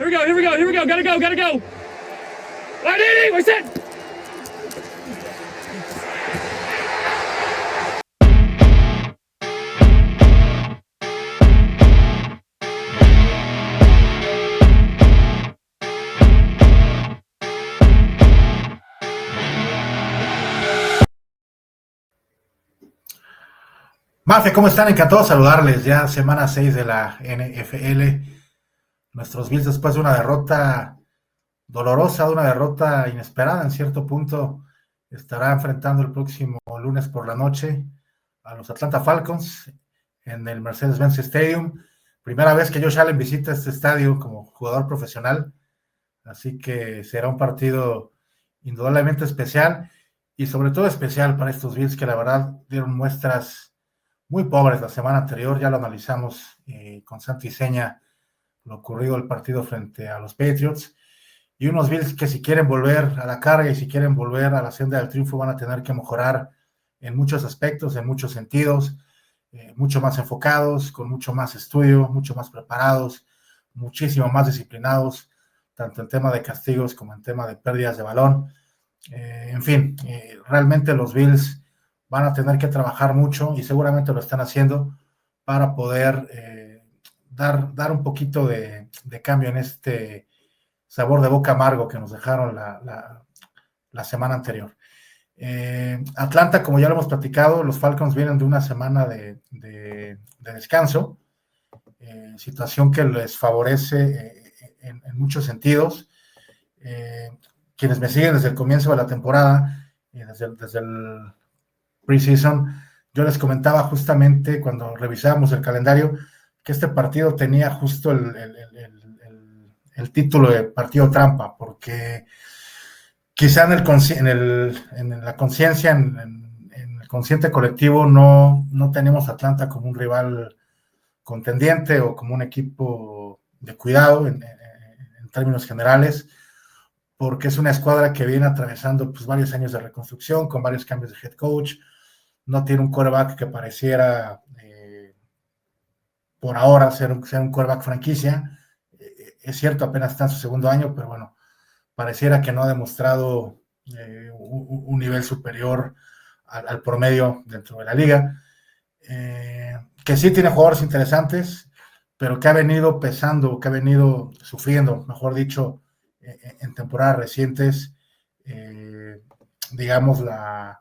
Here we go. Gotta go. We're set. Mafe, ¿cómo están? Encantado de saludarles. Ya semana 6 de la NFL. Nuestros Bills, después de una derrota dolorosa, una derrota inesperada en cierto punto, estará enfrentando el próximo lunes por la noche a los Atlanta Falcons en el Mercedes-Benz Stadium. Primera vez que Josh Allen visita este estadio como jugador profesional, así que será un partido indudablemente especial y sobre todo especial para estos Bills que la verdad dieron muestras muy pobres la semana anterior. Ya lo analizamos con Santi Seña, lo ocurrido el partido frente a los Patriots, y unos Bills que si quieren volver a la carga y si quieren volver a la senda del triunfo van a tener que mejorar en muchos aspectos, en muchos sentidos, mucho más enfocados, con mucho más estudio, mucho más preparados, muchísimo más disciplinados, tanto en tema de castigos como en tema de pérdidas de balón. En fin, realmente los Bills van a tener que trabajar mucho y seguramente lo están haciendo para poder dar un poquito de cambio en este sabor de boca amargo que nos dejaron la semana anterior. Atlanta, como ya lo hemos platicado, los Falcons vienen de una semana de descanso, situación que les favorece en muchos sentidos. Quienes me siguen desde el comienzo de la temporada, desde el preseason, yo les comentaba justamente cuando revisábamos el calendario que este partido tenía justo el título de partido trampa, porque quizá en la conciencia, en el consciente colectivo, no tenemos a Atlanta como un rival contendiente o como un equipo de cuidado en términos generales, porque es una escuadra que viene atravesando pues varios años de reconstrucción, con varios cambios de head coach. No tiene un quarterback que pareciera por ahora ser un quarterback franquicia. Es cierto, apenas está en su segundo año, pero bueno, pareciera que no ha demostrado un nivel superior al promedio dentro de la liga. Que sí tiene jugadores interesantes, pero que ha venido pesando, que ha venido sufriendo, mejor dicho, en temporadas recientes, digamos, la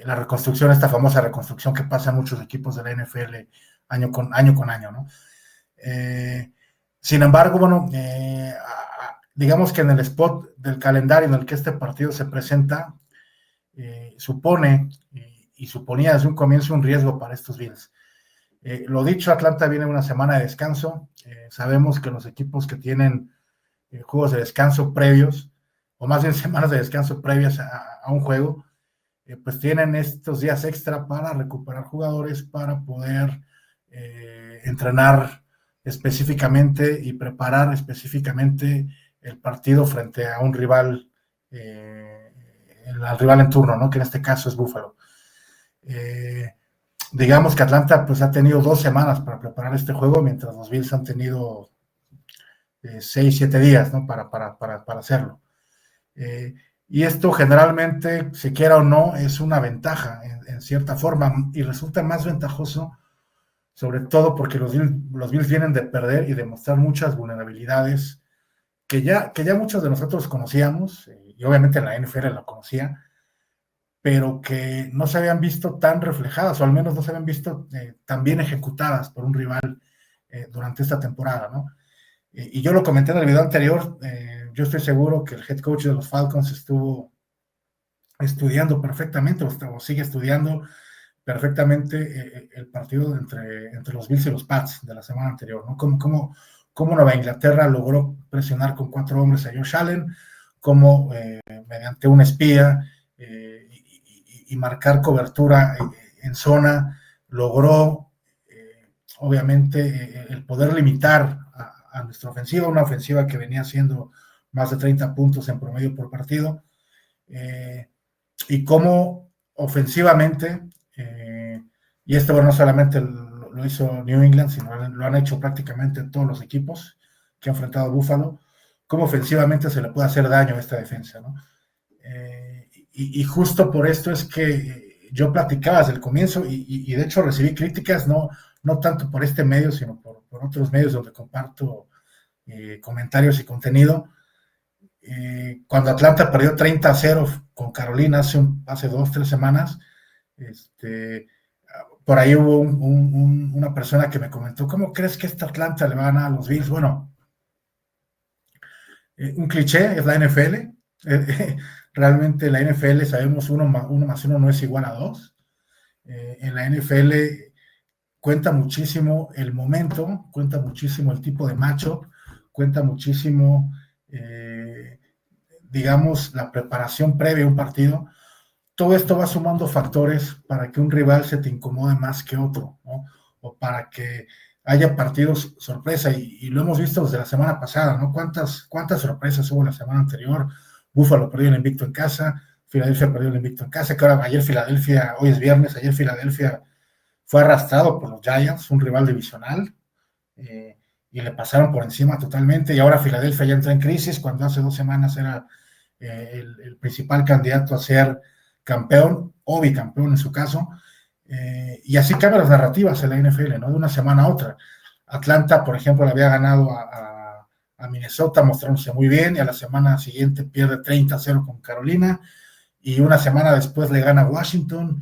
reconstrucción, esta famosa reconstrucción que pasa en muchos equipos de la NFL año con año, ¿no? Sin embargo, bueno, digamos que en el spot del calendario en el que este partido se presenta, supone y suponía desde un comienzo un riesgo para estos Bills. Lo dicho, Atlanta viene una semana de descanso. Sabemos que los equipos que tienen juegos de descanso previos, o más bien semanas de descanso previas a un juego, pues tienen estos días extra para recuperar jugadores, para poder entrenar específicamente y preparar específicamente el partido frente a un rival, al rival en turno, ¿no? Que en este caso es Buffalo. Digamos que Atlanta pues ha tenido 2 semanas para preparar este juego, mientras los Bills han tenido 6-7 días, ¿no? para hacerlo. Y esto generalmente, se quiera o no, es una ventaja en cierta forma, y resulta más ventajoso, sobre todo porque los Bills vienen de perder y de mostrar muchas vulnerabilidades que ya muchos de nosotros conocíamos, y obviamente en la NFL lo conocía, pero que no se habían visto tan reflejadas, o al menos no se habían visto tan bien ejecutadas por un rival durante esta temporada, ¿no? Y yo lo comenté en el video anterior. Yo estoy seguro que el head coach de los Falcons estuvo estudiando perfectamente, o sigue estudiando perfectamente el partido entre los Bills y los Pats de la semana anterior, ¿no? Cómo Nueva Inglaterra logró presionar con 4 hombres a Josh Allen, cómo mediante un espía y marcar cobertura en zona logró obviamente el poder limitar a nuestra ofensiva, una ofensiva que venía haciendo más de 30 puntos en promedio por partido, y cómo ofensivamente, y esto bueno, no solamente lo hizo New England, sino lo han hecho prácticamente todos los equipos, que ha enfrentado Buffalo, cómo ofensivamente se le puede hacer daño a esta defensa, ¿no? Y justo por esto es que yo platicaba desde el comienzo y de hecho recibí críticas, no tanto por este medio, sino por otros medios donde comparto comentarios y contenido. Cuando Atlanta perdió 30-0 con Carolina hace 2-3 semanas, por ahí hubo una persona que me comentó, ¿cómo crees que esta Atlanta le va a ganar a los Bills? Bueno, un cliché, es la NFL. Realmente la NFL sabemos 1 más 1 no es igual a 2. En la NFL cuenta muchísimo el momento, cuenta muchísimo el tipo de matchup, cuenta muchísimo, digamos, la preparación previa a un partido. Todo esto va sumando factores para que un rival se te incomode más que otro, ¿no? O para que haya partidos sorpresa, y lo hemos visto desde la semana pasada, ¿no? ¿Cuántas sorpresas hubo la semana anterior? Buffalo perdió el invicto en casa, Filadelfia perdió el invicto en casa, que ahora hoy es viernes, ayer Filadelfia fue arrastrado por los Giants, un rival divisional, y le pasaron por encima totalmente, y ahora Filadelfia ya entra en crisis, cuando hace 2 semanas era el principal candidato a ser campeón o bicampeón en su caso, y así cambian las narrativas en la NFL, ¿no? De una semana a otra. Atlanta, por ejemplo, le había ganado a Minnesota, mostrándose muy bien, y a la semana siguiente pierde 30-0 con Carolina, y una semana después le gana a Washington,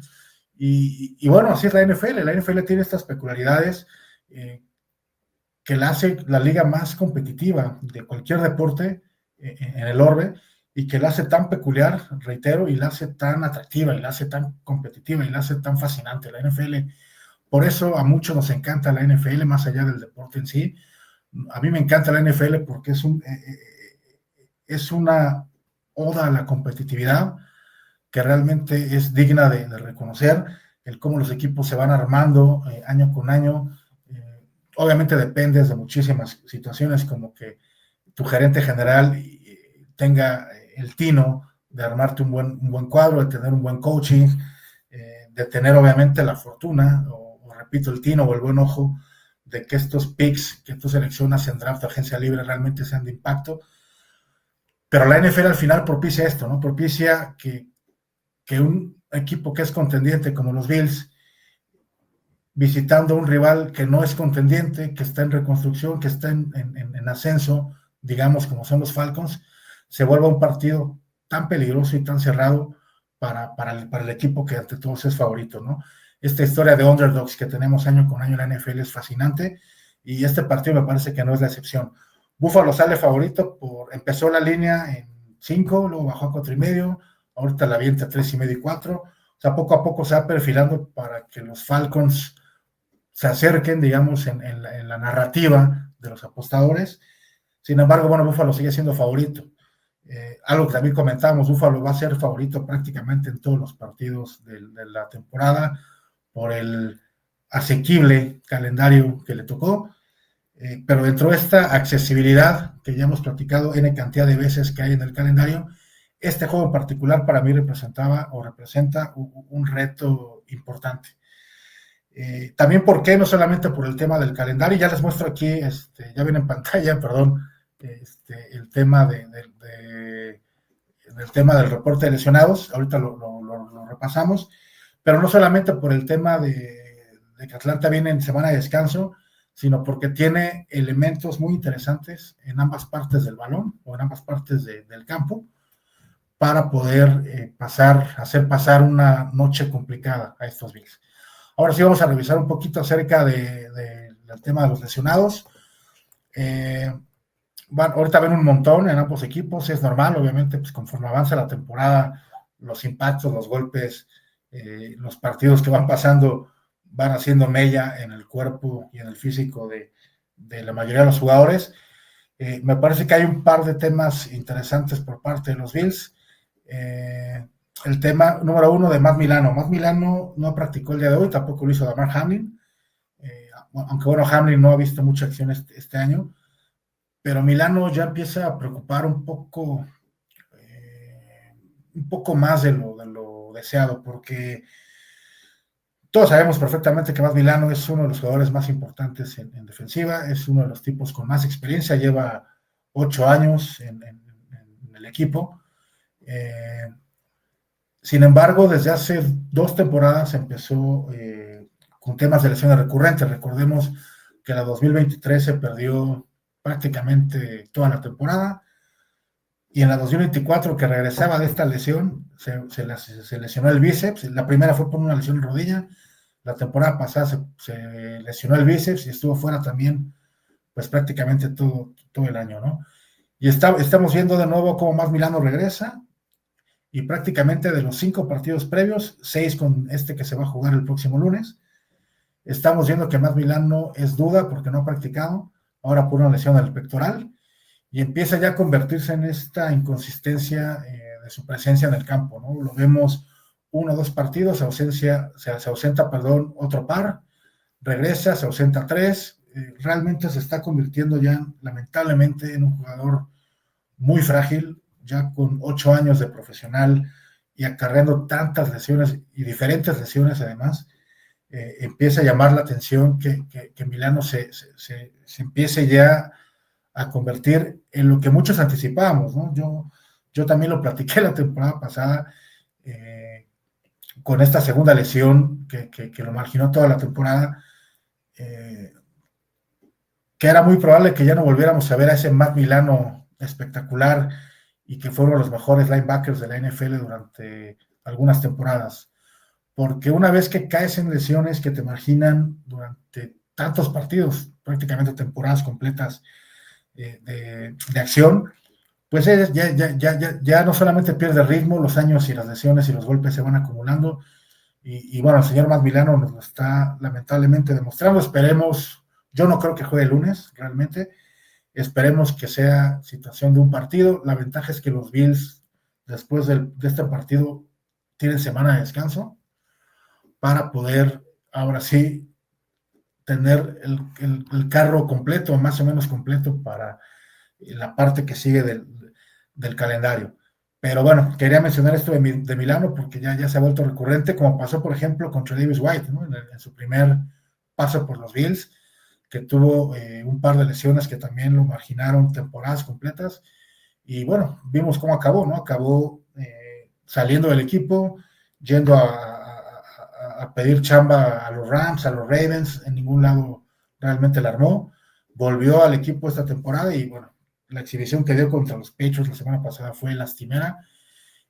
y bueno, así es la NFL tiene estas peculiaridades que la hace la liga más competitiva de cualquier deporte en el orbe, y que la hace tan peculiar, reitero, y la hace tan atractiva, y la hace tan competitiva, y la hace tan fascinante la NFL. Por eso a muchos nos encanta la NFL, más allá del deporte en sí. A mí me encanta la NFL porque es una oda a la competitividad que realmente es digna de reconocer, el cómo los equipos se van armando año con año. Obviamente dependes de muchísimas situaciones, como que tu gerente general tenga el tino de armarte un buen cuadro, de tener un buen coaching, de tener obviamente la fortuna, o repito, el tino o el buen ojo, de que estos picks que tú seleccionas en draft o agencia libre realmente sean de impacto. Pero la NFL al final propicia esto, ¿no? Propicia que un equipo que es contendiente como los Bills, visitando a un rival que no es contendiente, que está en reconstrucción, que está en ascenso, digamos como son los Falcons, se vuelva un partido tan peligroso y tan cerrado para el equipo que ante todos es favorito, ¿no? Esta historia de underdogs que tenemos año con año en la NFL es fascinante, y este partido me parece que no es la excepción. Buffalo sale favorito, empezó la línea en 5, luego bajó a 4.5, ahorita la avienta a 3.5 y 4, o sea, poco a poco se va perfilando para que los Falcons se acerquen, digamos, en la narrativa de los apostadores. Sin embargo, bueno, Buffalo sigue siendo favorito. Algo que también comentábamos, Buffalo va a ser favorito prácticamente en todos los partidos de la temporada por el asequible calendario que le tocó, pero dentro de esta accesibilidad que ya hemos platicado N cantidad de veces que hay en el calendario, este juego en particular para mí representa un reto importante. También porque no solamente por el tema del calendario, ya les muestro aquí, ya viene en pantalla, perdón, el tema del tema del reporte de lesionados, ahorita lo repasamos, pero no solamente por el tema de que Atlanta viene en semana de descanso, sino porque tiene elementos muy interesantes en ambas partes del balón o en ambas partes del campo para poder hacer pasar una noche complicada a estos Bills. Ahora sí vamos a revisar un poquito acerca del tema de los lesionados. Bueno, ahorita ven un montón en ambos equipos, es normal, obviamente, pues conforme avanza la temporada, los impactos, los golpes, los partidos que van pasando van haciendo mella en el cuerpo y en el físico de la mayoría de los jugadores. Me parece que hay un par de temas interesantes por parte de los Bills. El tema número 1 de Matt Milano. Matt Milano no practicó el día de hoy, tampoco lo hizo Damar Hamlin, aunque bueno, Hamlin no ha visto mucha acción este año, pero Milano ya empieza a preocupar un poco más de lo deseado, porque Todos sabemos perfectamente que Matt Milano es uno de los jugadores más importantes en defensiva, es uno de los tipos con más experiencia, lleva 8 años en el equipo. Sin embargo, desde hace 2 temporadas empezó con temas de lesiones recurrentes. Recordemos que la 2023 se perdió prácticamente toda la temporada, y en la 2024, que regresaba de esta lesión, se lesionó el bíceps. La primera fue por una lesión en rodilla, la temporada pasada se lesionó el bíceps y estuvo fuera también, pues prácticamente todo el año, ¿no? Y estamos viendo de nuevo cómo Matt Milano regresa, y prácticamente de los 5 partidos previos, 6 con este que se va a jugar el próximo lunes, estamos viendo que Matt Milano es duda porque no ha practicado, ahora por una lesión del pectoral, y empieza ya a convertirse en esta inconsistencia de su presencia en el campo, ¿no? Lo vemos 1 o 2 partidos, se ausenta, otro par, regresa, se ausenta 3, realmente se está convirtiendo ya, lamentablemente, en un jugador muy frágil, ya con 8 años de profesional y acarreando tantas lesiones y diferentes lesiones además. Empieza a llamar la atención que Milano se empiece ya a convertir en lo que muchos anticipábamos, ¿no? Yo también lo platiqué la temporada pasada, con esta segunda lesión que lo marginó toda la temporada, que era muy probable que ya no volviéramos a ver a ese Matt Milano espectacular y que fue uno de los mejores linebackers de la NFL durante algunas temporadas. Porque una vez que caes en lesiones que te marginan durante tantos partidos, prácticamente temporadas completas de acción, pues ya no solamente pierde ritmo, los años y las lesiones y los golpes se van acumulando. Y bueno, el señor Matt Milano nos lo está lamentablemente demostrando. Esperemos, yo no creo que juegue el lunes, realmente. Esperemos que sea situación de un partido. La ventaja es que los Bills, después de este partido, tienen semana de descanso para poder, ahora sí, tener el carro completo, más o menos completo, para la parte que sigue del calendario. Pero bueno, quería mencionar esto de Milano porque ya se ha vuelto recurrente, como pasó, por ejemplo, contra Davis White, ¿no? En su primer paso por los Bills, que tuvo un par de lesiones que también lo marginaron temporadas completas. Y bueno, vimos cómo acabó, ¿no? Acabó saliendo del equipo, yendo a pedir chamba a los Rams, a los Ravens, en ningún lado realmente la armó. Volvió al equipo esta temporada y bueno, la exhibición que dio contra los Patriots la semana pasada fue lastimera,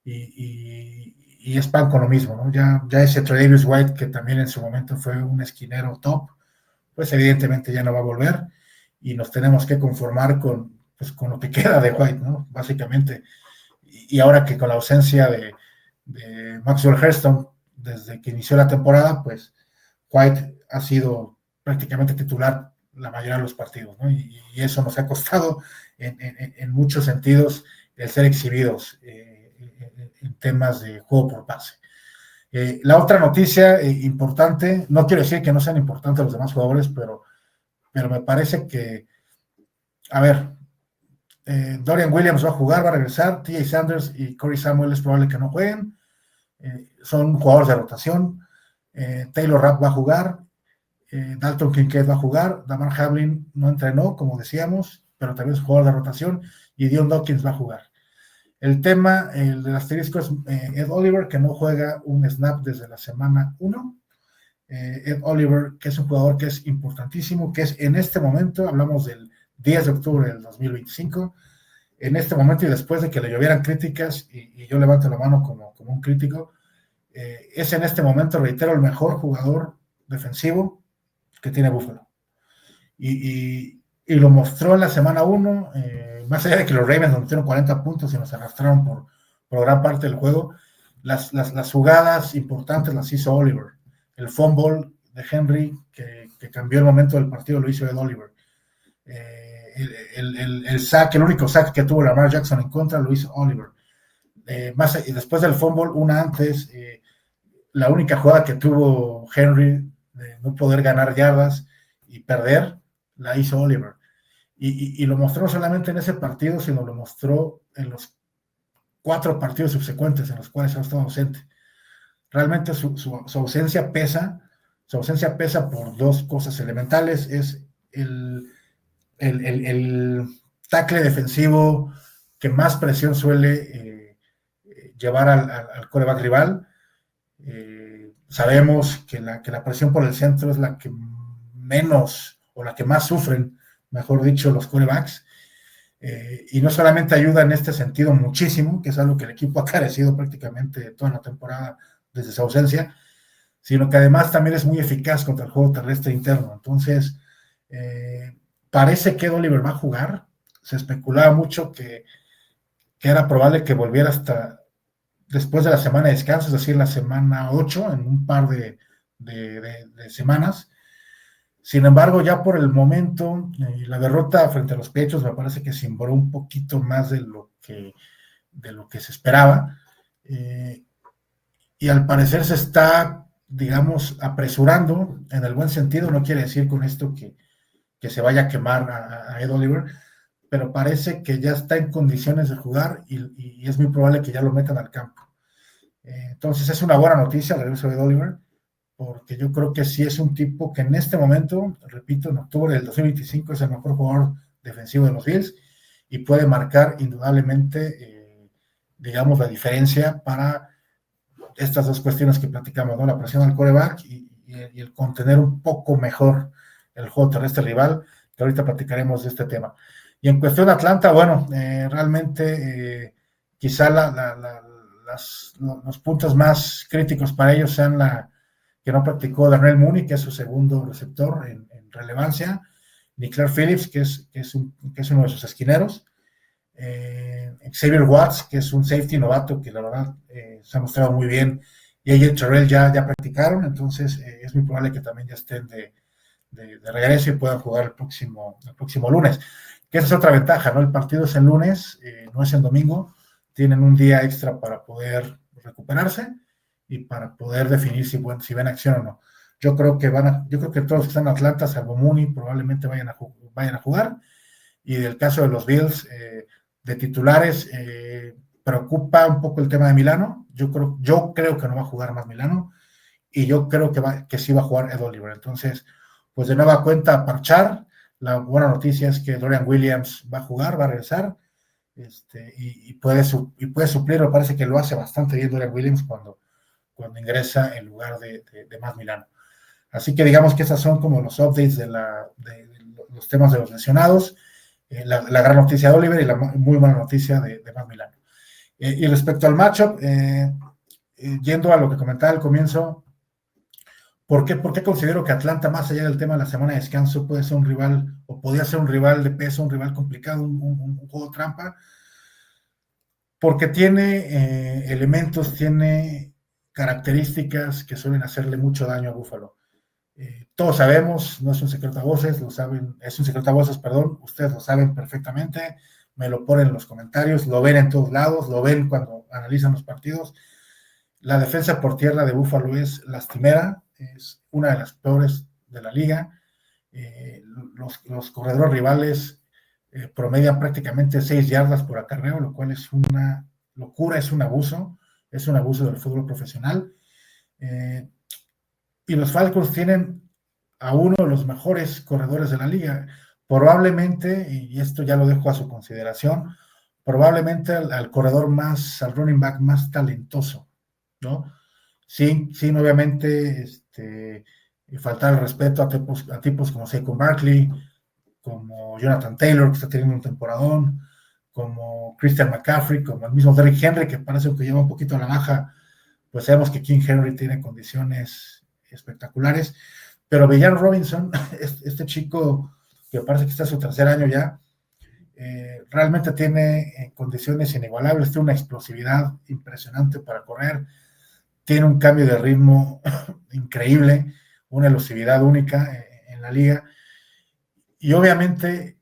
y es pan con lo mismo, ¿no? Ya ese Tre'Davious White, que también en su momento fue un esquinero top, pues evidentemente ya no va a volver, y nos tenemos que conformar con lo que queda de White, ¿no? Básicamente. Y ahora que con la ausencia de Maxwell Hairston desde que inició la temporada, pues White ha sido prácticamente titular la mayoría de los partidos, ¿no? Y eso nos ha costado en muchos sentidos el ser exhibidos en temas de juego por pase. La otra noticia importante, no quiero decir que no sean importantes los demás jugadores, pero me parece que, a ver, Dorian Williams va a jugar, va a regresar, TJ Sanders y Corey Samuel es probable que no jueguen, son jugadores de rotación. Taylor Rapp va a jugar, Dalton Kincaid va a jugar, Damar Hamlin no entrenó, como decíamos, pero también es jugador de rotación, y Dion Dawkins va a jugar. El tema, el del asterisco, es Ed Oliver, que no juega un snap desde la semana 1. Ed Oliver, que es un jugador que es importantísimo, que es en este momento, hablamos del 10 de octubre del 2025, en este momento, y después de que le llovieran críticas, y yo levanto la mano como un crítico, es en este momento, reitero, el mejor jugador defensivo que tiene Buffalo. Y lo mostró en la semana 1, más allá de que los Ravens nos metieron 40 puntos y nos arrastraron por gran parte del juego, las jugadas importantes las hizo Oliver. El fumble de Henry, que cambió el momento del partido, lo hizo Ed Oliver. El sack, el único sack que tuvo Lamar Jackson en contra, lo hizo Oliver. Y después del fumble, una antes, la única jugada que tuvo Henry de no poder ganar yardas y perder, la hizo Oliver. Y lo mostró no solamente en ese partido, sino lo mostró en los 4 partidos subsecuentes en los cuales ha estado ausente. Realmente su ausencia pesa, Su ausencia pesa por dos cosas elementales, es el tackle defensivo que más presión suele llevar al quarterback rival. Sabemos que la presión por el centro es la que menos, o la que más sufren, mejor dicho, los quarterbacks. Y no solamente ayuda en este sentido muchísimo, que es algo que el equipo ha carecido prácticamente toda la temporada desde su ausencia, sino que además también es muy eficaz contra el juego terrestre interno. Entonces, parece que Ed Oliver va a jugar. Se especulaba mucho que era probable que volviera hasta después de la semana de descanso, es decir, la semana 8, en un par de semanas. Sin embargo, ya por el momento, la derrota frente a los Pechos me parece que cimbró un poquito más de lo que se esperaba. Y al parecer se está, digamos, apresurando en el buen sentido. No quiere decir con esto que se vaya a quemar a Ed Oliver, pero parece que ya está en condiciones de jugar y es muy probable que ya lo metan al campo. Entonces es una buena noticia el regreso de Ed Oliver, porque yo creo que sí es un tipo que en este momento, repito, en octubre del 2025 es el mejor jugador defensivo de los Bills y puede marcar indudablemente, digamos, la diferencia para estas dos cuestiones que platicamos, ¿no? La presión al quarterback y el contener un poco mejor el juego terrestre rival, que ahorita platicaremos de este tema. Y en cuestión de Atlanta, bueno, realmente quizá los puntos más críticos para ellos sean que no practicó Darnell Mooney, que es su segundo receptor en relevancia, ni Claire Phillips, que es uno de sus esquineros, Xavier Watts, que es un safety novato que la verdad se ha mostrado muy bien, y AJ Terrell ya practicaron, entonces es muy probable que también ya estén de regreso y puedan jugar el próximo lunes, que esa es otra ventaja, ¿no? El partido es el lunes, no es el domingo, tienen un día extra para poder recuperarse y para poder definir si ven acción o no. Yo creo que todos los que están en Atlanta, salvo Mooney, probablemente vayan a jugar, y del caso de los Bills, de titulares, preocupa un poco el tema de Milano. Yo creo que no va a jugar más Milano, y yo creo que sí va a jugar Ed Oliver. Entonces, pues de nueva cuenta a parchar. La buena noticia es que Dorian Williams va a jugar, va a regresar, y puede suplir. Me parece que lo hace bastante bien Dorian Williams cuando ingresa en lugar de más Milano. Así que digamos que esas son como los updates de los temas de los lesionados. La gran noticia de Oliver y la muy mala noticia de Matt Milano. Y respecto al matchup, yendo a lo que comentaba al comienzo, ¿por qué considero que Atlanta, más allá del tema de la semana de descanso, puede ser un rival, o podría ser un rival de peso, un rival complicado, un juego trampa? Porque tiene elementos, tiene características que suelen hacerle mucho daño a Buffalo. Todos sabemos, no es un secreto a voces, es un secreto a voces, perdón, ustedes lo saben perfectamente, me lo ponen en los comentarios, lo ven en todos lados, lo ven cuando analizan los partidos. La defensa por tierra de Buffalo es lastimera, es una de las peores de la liga. Los corredores rivales promedian prácticamente 6 yardas por acarreo, lo cual es una locura, es un abuso del fútbol profesional. Y los Falcons tienen a uno de los mejores corredores de la liga, probablemente, y esto ya lo dejo a su consideración, probablemente al running back más talentoso, ¿no? Sin obviamente faltar el respeto a tipos como Saquon Barkley, como Jonathan Taylor, que está teniendo un temporadón, como Christian McCaffrey, como el mismo Derrick Henry, que parece que lleva un poquito a la baja. Pues sabemos que King Henry tiene condiciones espectaculares, pero Villan Robinson, este chico que parece que está en su tercer año ya, realmente tiene condiciones inigualables, tiene una explosividad impresionante para correr, tiene un cambio de ritmo increíble, una elusividad única en la liga, y obviamente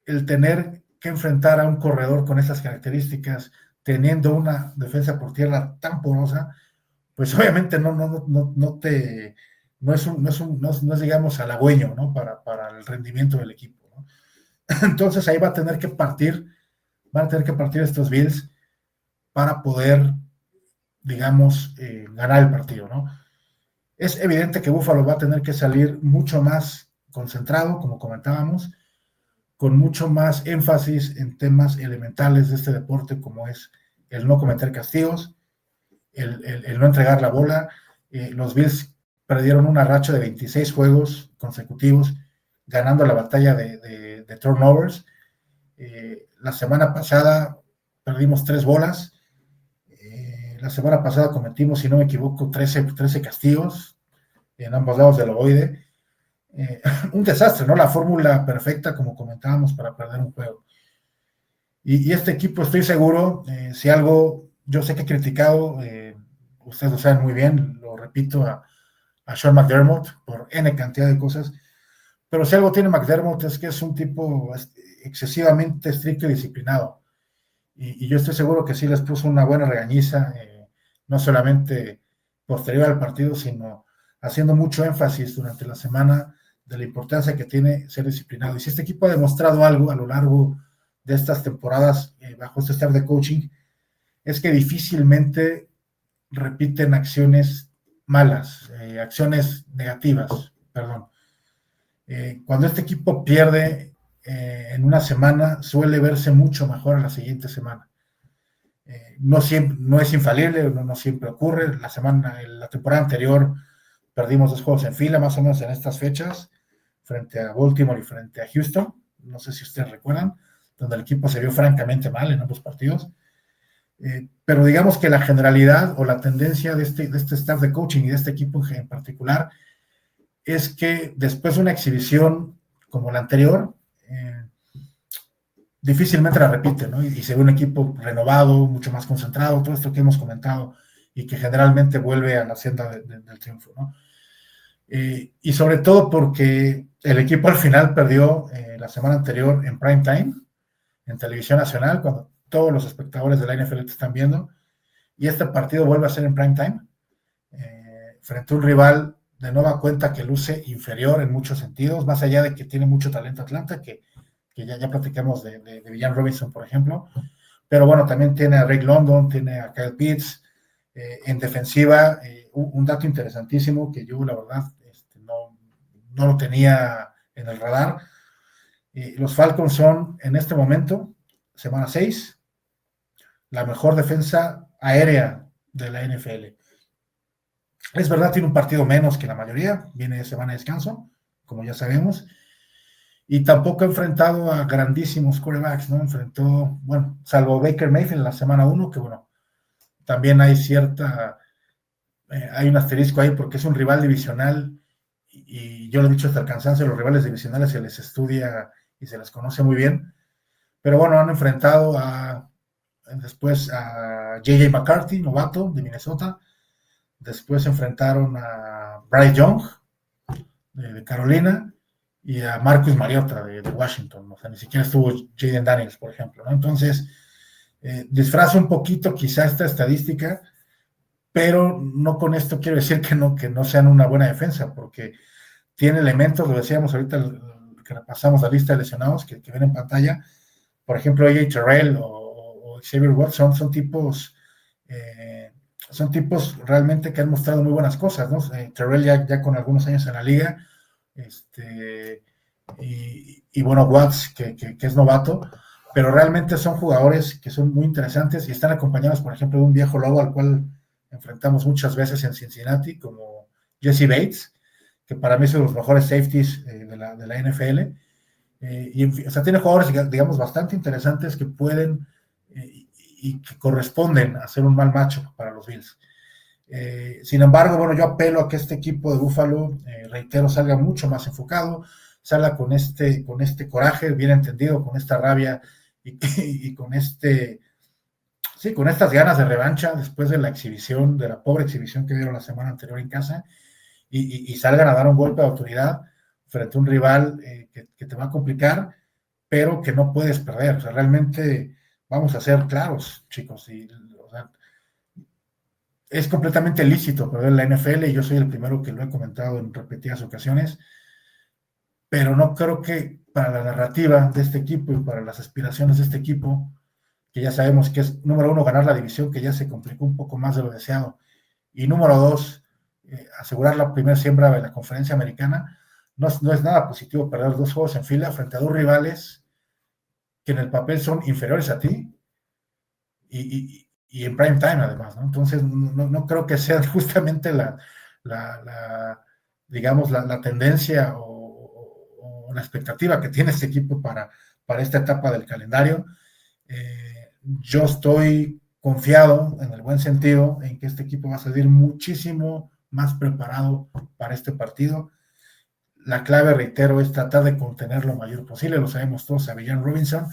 el tener que enfrentar a un corredor con esas características, teniendo una defensa por tierra tan porosa, pues obviamente no es digamos halagüeño, ¿no? Para el rendimiento del equipo, ¿no? Entonces ahí van a tener que partir estos Bills para poder, digamos, ganar el partido, ¿no? Es evidente que Buffalo va a tener que salir mucho más concentrado, como comentábamos, con mucho más énfasis en temas elementales de este deporte, como es el no cometer castigos, el no entregar la bola. Los Bills perdieron una racha de 26 juegos consecutivos, ganando la batalla de turnovers. La semana pasada perdimos 3 bolas. La semana pasada cometimos, si no me equivoco, 13 castigos en ambos lados del ovoide. Un desastre, ¿no? La fórmula perfecta, como comentábamos, para perder un juego. Y este equipo, estoy seguro, si algo, yo sé que he criticado, ustedes lo saben muy bien, lo repito, a Sean McDermott por N cantidad de cosas, pero si algo tiene McDermott es que es un tipo excesivamente estricto y disciplinado. Y yo estoy seguro que sí les puso una buena regañiza, no solamente posterior al partido, sino haciendo mucho énfasis durante la semana de la importancia que tiene ser disciplinado. Y si este equipo ha demostrado algo a lo largo de estas temporadas bajo este staff de coaching, es que difícilmente repiten acciones malas, acciones negativas, perdón. Cuando este equipo pierde en una semana, suele verse mucho mejor en la siguiente semana. No es infalible, no siempre ocurre. La temporada anterior perdimos 2 juegos en fila, más o menos en estas fechas, frente a Baltimore y frente a Houston. No sé si ustedes recuerdan, donde el equipo se vio francamente mal en ambos partidos. Pero digamos que la generalidad o la tendencia de este staff de coaching y de este equipo en particular es que después de una exhibición como la anterior, difícilmente la repite, ¿no? Y se ve un equipo renovado, mucho más concentrado, todo esto que hemos comentado, y que generalmente vuelve a la senda del triunfo, ¿no? Y sobre todo porque el equipo al final perdió la semana anterior en prime time, en televisión nacional, cuando todos los espectadores de la NFL te están viendo, y este partido vuelve a ser en prime time, frente a un rival de nueva cuenta que luce inferior en muchos sentidos, más allá de que tiene mucho talento Atlanta, que ya platicamos de Villan Robinson, por ejemplo, pero bueno, también tiene a Drake London, tiene a Kyle Pitts, en defensiva, un dato interesantísimo que yo la verdad no lo tenía en el radar. Los Falcons son en este momento, semana 6, la mejor defensa aérea de la NFL. Es verdad, tiene un partido menos que la mayoría, viene de semana de descanso, como ya sabemos, y tampoco ha enfrentado a grandísimos quarterbacks, ¿no? Enfrentó, bueno, salvo Baker Mayfield en la semana 1, que bueno, también hay hay un asterisco ahí porque es un rival divisional, y yo lo he dicho hasta el cansancio, los rivales divisionales se les estudia y se les conoce muy bien, pero bueno, han enfrentado después a J.J. McCarthy, novato de Minnesota, después enfrentaron a Bryce Young de Carolina y a Marcus Mariota de Washington, o sea, ni siquiera estuvo Jaden Daniels, por ejemplo, ¿no? Entonces, disfraza un poquito quizá esta estadística, pero no con esto quiero decir que no sean una buena defensa, porque tiene elementos, lo decíamos ahorita que repasamos la lista de lesionados que ven en pantalla, por ejemplo, AJ Terrell o Xavier Watson son tipos realmente que han mostrado muy buenas cosas, ¿no? Terrell ya con algunos años en la liga, y bueno, Watts, que es novato, pero realmente son jugadores que son muy interesantes y están acompañados, por ejemplo, de un viejo lobo al cual enfrentamos muchas veces en Cincinnati, como Jesse Bates, que para mí es uno de los mejores safeties de la NFL. O sea, tiene jugadores, digamos, bastante interesantes que pueden y que corresponden a ser un mal macho para los Bills. Sin embargo, bueno, yo apelo a que este equipo de Buffalo, reitero, salga mucho más enfocado, salga con este coraje, bien entendido, con esta rabia y con con estas ganas de revancha después de la pobre exhibición que dieron la semana anterior en casa, y salgan a dar un golpe de autoridad frente a un rival que te va a complicar, pero que no puedes perder. O sea, realmente vamos a ser claros, chicos, o sea, es completamente lícito perder la NFL, y yo soy el primero que lo he comentado en repetidas ocasiones, pero no creo que para la narrativa de este equipo y para las aspiraciones de este equipo, que ya sabemos que es, número 1, ganar la división, que ya se complicó un poco más de lo deseado, y número 2, asegurar la primera siembra de la conferencia americana. No es nada positivo perder 2 juegos en fila frente a 2 rivales que en el papel son inferiores a ti y en prime time además, ¿no? Entonces no creo que sea justamente digamos, la tendencia o la expectativa que tiene este equipo para esta etapa del calendario. Yo estoy confiado, en el buen sentido, en que este equipo va a salir muchísimo más preparado para este partido. La clave, reitero, es tratar de contener lo mayor posible, lo sabemos todos, a Bijan Robinson,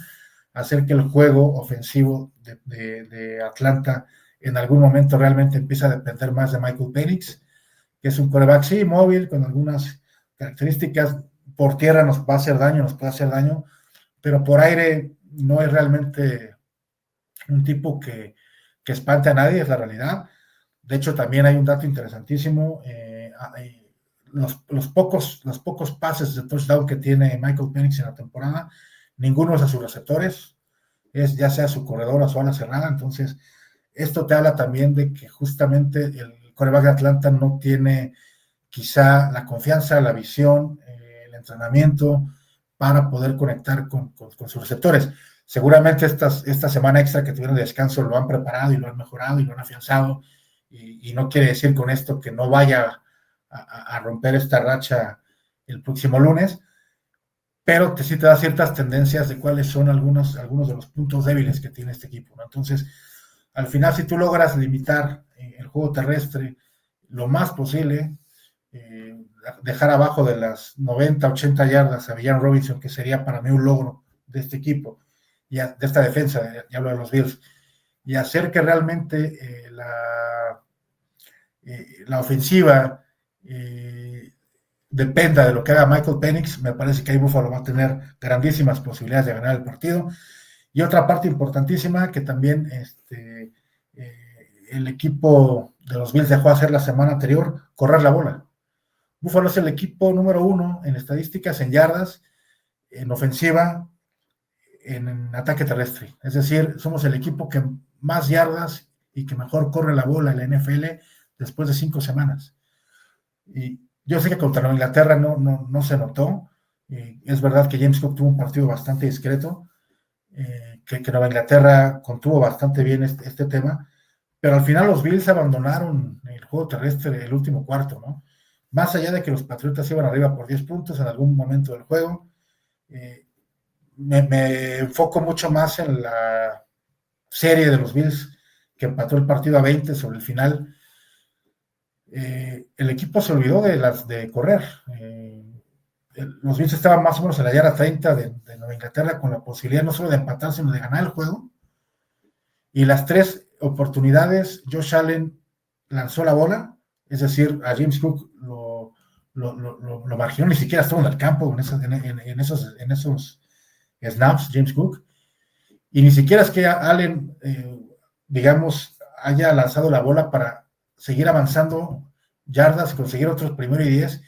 hacer que el juego ofensivo de Atlanta en algún momento realmente empiece a depender más de Michael Penix, que es un quarterback, sí, móvil, con algunas características. Por tierra nos va a hacer daño, nos puede hacer daño, pero por aire no es realmente un tipo que espante a nadie, es la realidad. De hecho, también hay un dato interesantísimo, los pocos pases de touchdown que tiene Michael Penix en la temporada, ninguno es a sus receptores, es ya sea su corredor o su ala cerrada. Entonces, esto te habla también de que justamente el quarterback de Atlanta no tiene quizá la confianza, la visión, el entrenamiento para poder conectar con sus receptores. Seguramente esta semana extra que tuvieron de descanso lo han preparado y lo han mejorado y lo han afianzado, y no quiere decir con esto que no vaya a romper esta racha el próximo lunes, pero sí te da ciertas tendencias de cuáles son algunos de los puntos débiles que tiene este equipo, ¿no? Entonces, al final, si tú logras limitar el juego terrestre lo más posible, dejar abajo de las 90, 80 yardas a Bijan Robinson, que sería para mí un logro de este equipo, y de esta defensa, ya hablo de los Bills, y hacer que realmente la ofensiva dependa de lo que haga Michael Penix, me parece que ahí Buffalo va a tener grandísimas posibilidades de ganar el partido. Y otra parte importantísima que también el equipo de los Bills dejó hacer la semana anterior, correr la bola. Buffalo es el equipo número 1 en estadísticas, en yardas, en ofensiva, en ataque terrestre. Es decir, somos el equipo que más yardas y que mejor corre la bola en la NFL después de 5 semanas. Y yo sé que contra Nueva Inglaterra no se notó. Es verdad que James Cook tuvo un partido bastante discreto, que Nueva Inglaterra contuvo bastante bien este tema, pero al final los Bills abandonaron el juego terrestre el último cuarto, ¿no? Más allá de que los Patriotas iban arriba por 10 puntos en algún momento del juego, me enfoco mucho más en la serie de los Bills, que empató el partido a 20 sobre el final. El equipo se olvidó de correr. Los Bills estaban más o menos en la yarda 30 de Nueva Inglaterra, con la posibilidad no solo de empatar, sino de ganar el juego. Y las 3 oportunidades, Josh Allen lanzó la bola, es decir, a James Cook lo marginó, ni siquiera estuvo en el campo en esos snaps, James Cook, y ni siquiera es que Allen, digamos, haya lanzado la bola para seguir avanzando yardas, conseguir otros primero y 10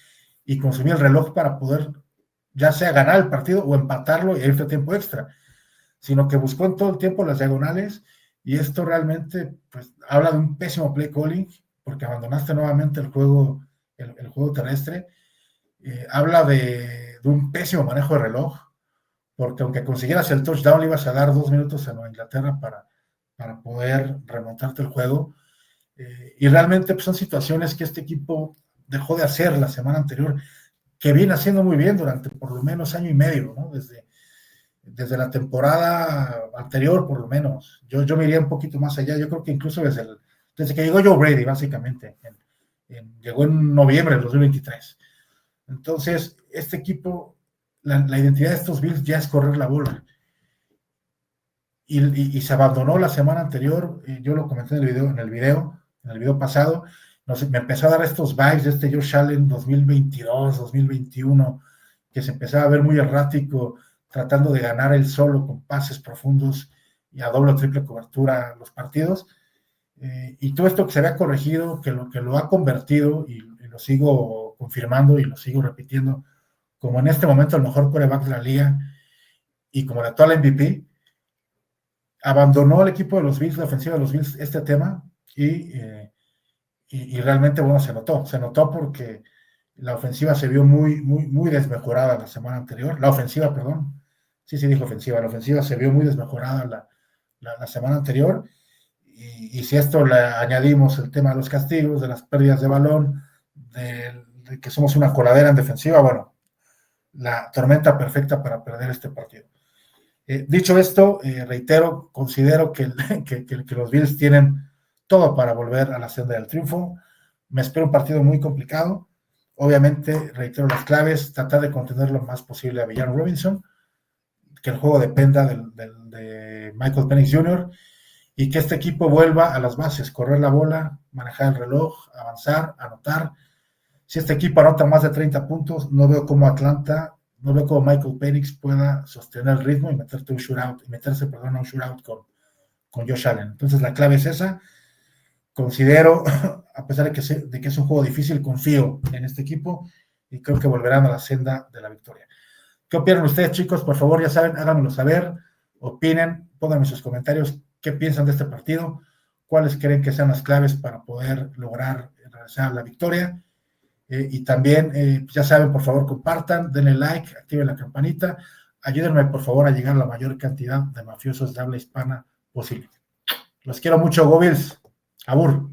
y consumir el reloj para poder ya sea ganar el partido o empatarlo y irte a tiempo extra, sino que buscó en todo el tiempo las diagonales, y esto realmente pues habla de un pésimo play calling, porque abandonaste nuevamente el juego terrestre. Habla de un pésimo manejo de reloj, porque aunque consiguieras el touchdown, le ibas a dar 2 minutos a Nueva Inglaterra para poder remontarte el juego. Y realmente pues, son situaciones que este equipo dejó de hacer la semana anterior, que viene haciendo muy bien durante por lo menos año y medio, ¿no? Desde la temporada anterior, por lo menos. Yo me iría un poquito más allá. Yo creo que incluso desde que llegó Joe Brady, básicamente. Llegó en noviembre del 2023. Entonces, este equipo, la identidad de estos Bills ya es correr la bola. Y se abandonó la semana anterior. Yo lo comenté en el video pasado. No sé, me empezó a dar estos vibes de este Josh Allen 2022, 2021, que se empezaba a ver muy errático, tratando de ganar él solo con pases profundos y a doble o triple cobertura los partidos. Y todo esto que se había corregido, que lo ha convertido, y lo sigo confirmando y lo sigo repitiendo, como en este momento el mejor quarterback de la liga y como el actual MVP. Abandonó el equipo de los Bills, la ofensiva de los Bills, este tema, y y realmente, bueno, se notó porque la ofensiva se vio muy desmejorada la semana anterior, la ofensiva, perdón, sí, dijo ofensiva, la ofensiva se vio muy desmejorada la semana anterior, y si a esto le añadimos el tema de los castigos, de las pérdidas de balón, de que somos una coladera en defensiva, bueno, la tormenta perfecta para perder este partido. Dicho esto, reitero, considero que los Bills tienen todo para volver a la senda del triunfo. Me espero un partido muy complicado. Obviamente, reitero las claves, tratar de contener lo más posible a Villan Robinson, que el juego dependa de Michael Penix Jr. y que este equipo vuelva a las bases, correr la bola, manejar el reloj, avanzar, anotar. Si este equipo anota más de 30 puntos, no veo cómo Michael Penix pueda sostener el ritmo y meterse a un shootout con Josh Allen. Entonces la clave es esa. Considero, a pesar de que es un juego difícil, confío en este equipo y creo que volverán a la senda de la victoria. ¿Qué opinan ustedes, chicos? Por favor, ya saben, háganmelo saber, opinen, pónganme sus comentarios, qué piensan de este partido, cuáles creen que sean las claves para poder lograr regresar a la victoria. Y también, ya saben, por favor, compartan, denle like, activen la campanita, ayúdenme, por favor, a llegar a la mayor cantidad de mafiosos de habla hispana posible. Los quiero mucho, Go Bills. Abur.